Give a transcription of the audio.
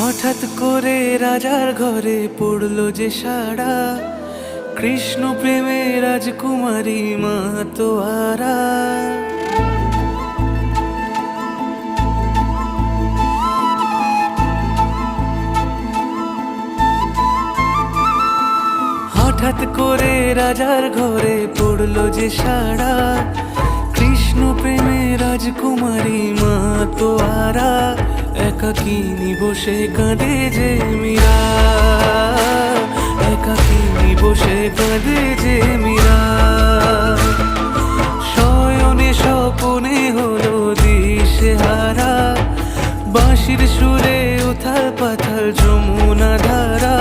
হঠাৎ করে রাজার ঘরে পড়লো যে সাড়া, কৃষ্ণ প্রেমে রাজকুমারী মাতোয়ারা। হঠাৎ করে রাজার ঘরে পড়লো যে সাড়া, কৃষ্ণ প্রেমে রাজকুমারী মাতোয়ারা। একাকিনী বসে কাঁদে যে মীরা, একাকিনী বসে কাঁদে যে মীরা। শয়নে স্বপনে হলো দিশেহারা, বাঁশির সুরে উথাল পাথাল যমুনা ধারা।